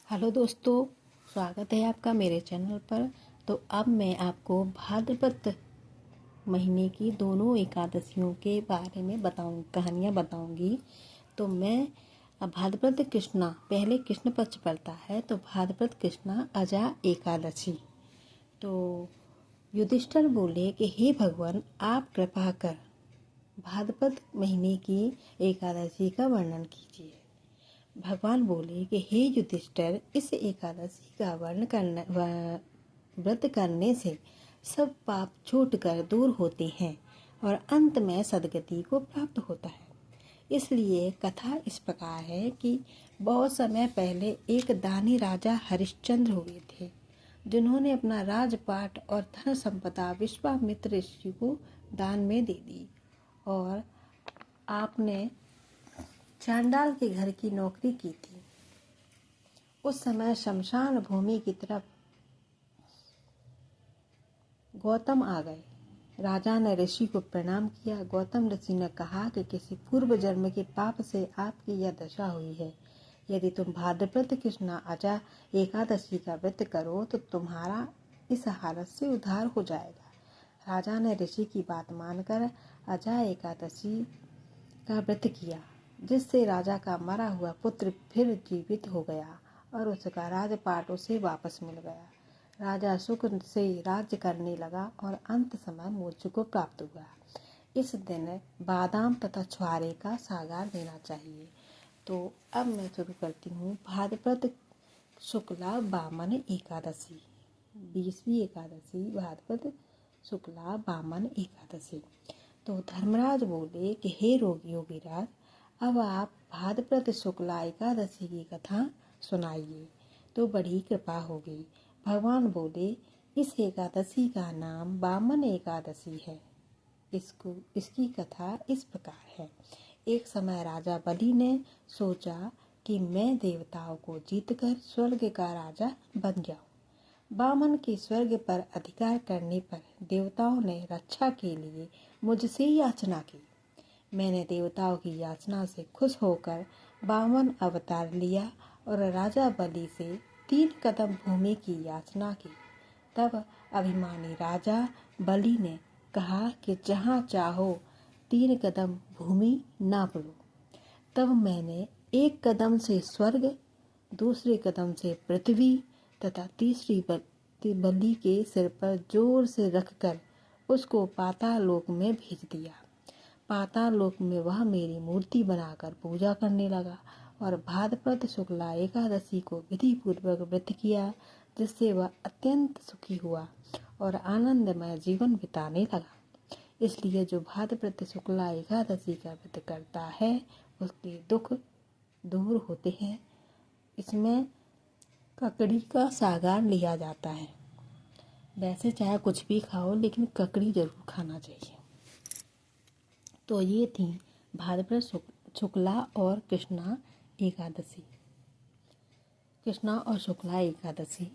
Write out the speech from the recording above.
Hello दोस्तों, स्वागत है आपका मेरे चैनल पर। तो अब मैं आपको भाद्रपद महीने की दोनों एकादशियों के बारे में कहानियाँ बताऊंगी। तो मैं भाद्रपद कृष्णा, पहले कृष्ण पक्ष पड़ता है तो भाद्रपद कृष्णा अजा एकादशी। तो युधिष्ठिर बोले कि हे भगवान, आप कृपा कर भाद्रपद महीने की एकादशी का वर्णन कीजिए। भगवान बोले कि हे युधिष्ठिर, इस एकादशी का व्रत करने से सब पाप छूटकर दूर होते हैं और अंत में सद्गति को प्राप्त होता है। इसलिए कथा इस प्रकार है कि बहुत समय पहले एक दानी राजा हरिश्चंद्र हुए थे, जिन्होंने अपना राजपाट और धन संपदा विश्वामित्र ऋषि को दान में दे दी। और आपने चांडाल के घर की नौकरी की थी। उस समय शमशान भूमि की तरफ गौतम आ गए। राजा ने ऋषि को प्रणाम किया। गौतम ऋषि ने कहा कि किसी पूर्व जन्म के पाप से आपकी यह दशा हुई है। यदि तुम भाद्रपद कृष्णा अजा एकादशी का व्रत करो तो तुम्हारा इस हालत से उद्धार हो जाएगा। राजा ने ऋषि की बात मानकर अजा एकादशी का व्रत किया, जिससे राजा का मरा हुआ पुत्र फिर जीवित हो गया और उसका राजपाट उसे वापस मिल गया। राजा सुख से राज्य करने लगा और अंत समय मोक्ष को प्राप्त हुआ। इस दिन बादाम तथा छुआरे का सागार देना चाहिए। तो अब मैं शुरू करती हूँ भाद्रपद शुक्ला बामन एकादशी, 20वीं एकादशी भाद्रपद शुक्ला बामन एकादशी। तो धर्मराज बोले कि हे योगीराज, अब आप भाद्रपद शुक्ला एकादशी की कथा सुनाइए तो बड़ी कृपा होगी। भगवान बोले, इस एकादशी का नाम बामन एकादशी है। इसकी कथा इस प्रकार है। एक समय राजा बलि ने सोचा कि मैं देवताओं को जीतकर स्वर्ग का राजा बन जाऊं। बामन के स्वर्ग पर अधिकार करने पर देवताओं ने रक्षा के लिए मुझसे याचना की। मैंने देवताओं की याचना से खुश होकर बामन अवतार लिया और राजा बलि से 3 कदम भूमि की याचना की। तब अभिमानी राजा बलि ने कहा कि जहाँ चाहो 3 कदम भूमि नाप लो। तब मैंने 1 कदम से स्वर्ग, दूसरे कदम से पृथ्वी तथा तीसरी बलि के सिर पर जोर से रखकर उसको पाताल लोक में भेज दिया। पाताल लोक में वह मेरी मूर्ति बनाकर पूजा करने लगा और भाद्रपद शुक्ला एकादशी को विधि पूर्वक व्रत किया, जिससे वह अत्यंत सुखी हुआ और आनंदमय जीवन बिताने लगा। इसलिए जो भाद्रपद शुक्ला एकादशी का व्रत करता है उसके दुख दूर होते हैं। इसमें ककड़ी का सागार लिया जाता है। वैसे चाहे कुछ भी खाओ, लेकिन ककड़ी जरूर खाना चाहिए। तो ये थी भाद्रपद शुक्ला और कृष्णा एकादशी, कृष्णा और शुक्ला एकादशी।